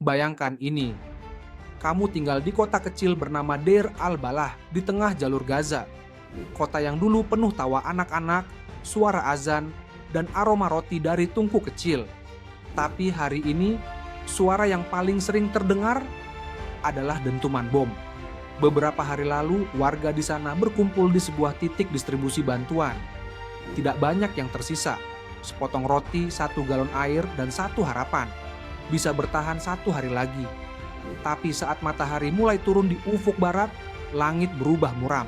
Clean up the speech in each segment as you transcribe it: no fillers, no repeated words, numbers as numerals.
Bayangkan ini, kamu tinggal di kota kecil bernama Deir al-Balah di tengah jalur Gaza. Kota yang dulu penuh tawa anak-anak, suara azan, dan aroma roti dari tungku kecil. Tapi hari ini, suara yang paling sering terdengar adalah dentuman bom. Beberapa hari lalu, warga di sana berkumpul di sebuah titik distribusi bantuan. Tidak banyak yang tersisa. Sepotong roti, 1 galon air, dan 1 harapan. Bisa bertahan 1 hari lagi. Tapi saat matahari mulai turun di ufuk barat, langit berubah muram.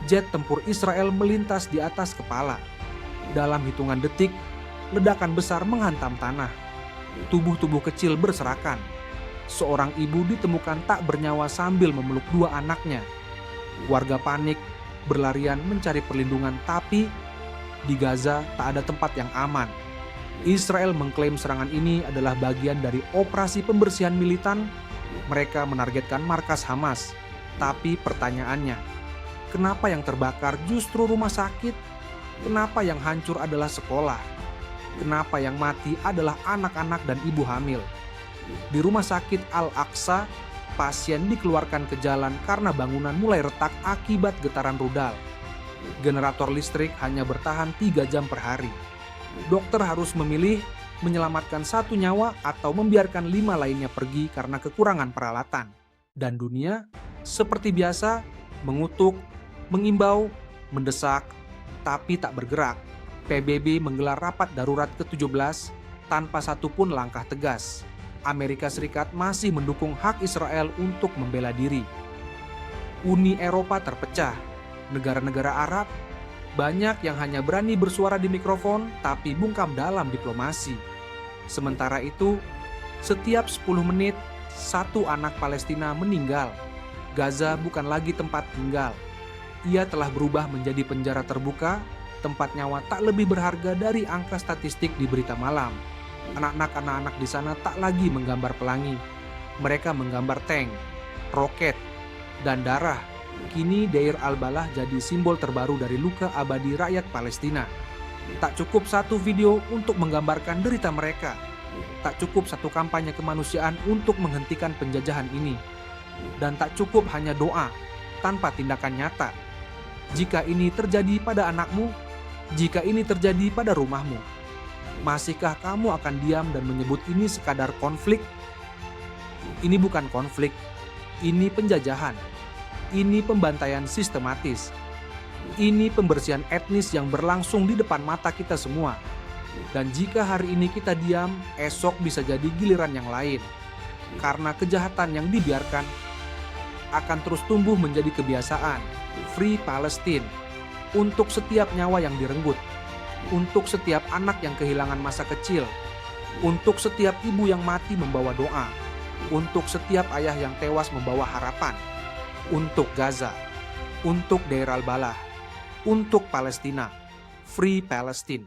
Jet tempur Israel melintas di atas kepala. Dalam hitungan detik, ledakan besar menghantam tanah. Tubuh-tubuh kecil berserakan. Seorang ibu ditemukan tak bernyawa sambil memeluk 2 anaknya. Warga panik, berlarian mencari perlindungan, tapi di Gaza tak ada tempat yang aman. Israel mengklaim serangan ini adalah bagian dari operasi pembersihan militan. Mereka menargetkan markas Hamas. Tapi pertanyaannya, kenapa yang terbakar justru rumah sakit? Kenapa yang hancur adalah sekolah? Kenapa yang mati adalah anak-anak dan ibu hamil? Di rumah sakit Al-Aqsa, pasien dikeluarkan ke jalan karena bangunan mulai retak akibat getaran rudal. Generator listrik hanya bertahan 3 jam per hari. Dokter harus memilih menyelamatkan 1 nyawa atau membiarkan 5 lainnya pergi karena kekurangan peralatan. Dan dunia, seperti biasa, mengutuk, mengimbau, mendesak, tapi tak bergerak. PBB menggelar rapat darurat ke-17 tanpa satupun langkah tegas. Amerika Serikat masih mendukung hak Israel untuk membela diri. Uni Eropa terpecah. Negara-negara Arab banyak yang hanya berani bersuara di mikrofon tapi bungkam dalam diplomasi. Sementara itu, setiap 10 menit, 1 anak Palestina meninggal. Gaza bukan lagi tempat tinggal. Ia telah berubah menjadi penjara terbuka, tempat nyawa tak lebih berharga dari angka statistik di berita malam. Anak-anak di sana tak lagi menggambar pelangi. Mereka menggambar tank, roket, dan darah. Kini Deir al-Balah jadi simbol terbaru dari luka abadi rakyat Palestina. Tak cukup 1 video untuk menggambarkan derita mereka. Tak cukup 1 kampanye kemanusiaan untuk menghentikan penjajahan ini. Dan tak cukup hanya doa, tanpa tindakan nyata. Jika ini terjadi pada anakmu, jika ini terjadi pada rumahmu, masihkah kamu akan diam dan menyebut ini sekadar konflik? Ini bukan konflik, ini penjajahan. Ini pembantaian sistematis. Ini pembersihan etnis yang berlangsung di depan mata kita semua. Dan jika hari ini kita diam, esok bisa jadi giliran yang lain. Karena kejahatan yang dibiarkan akan terus tumbuh menjadi kebiasaan. Free Palestine. Untuk setiap nyawa yang direnggut. Untuk setiap anak yang kehilangan masa kecil. Untuk setiap ibu yang mati membawa doa. Untuk setiap ayah yang tewas membawa harapan. Untuk Gaza, untuk Deir al-Balah, untuk Palestina, Free Palestine.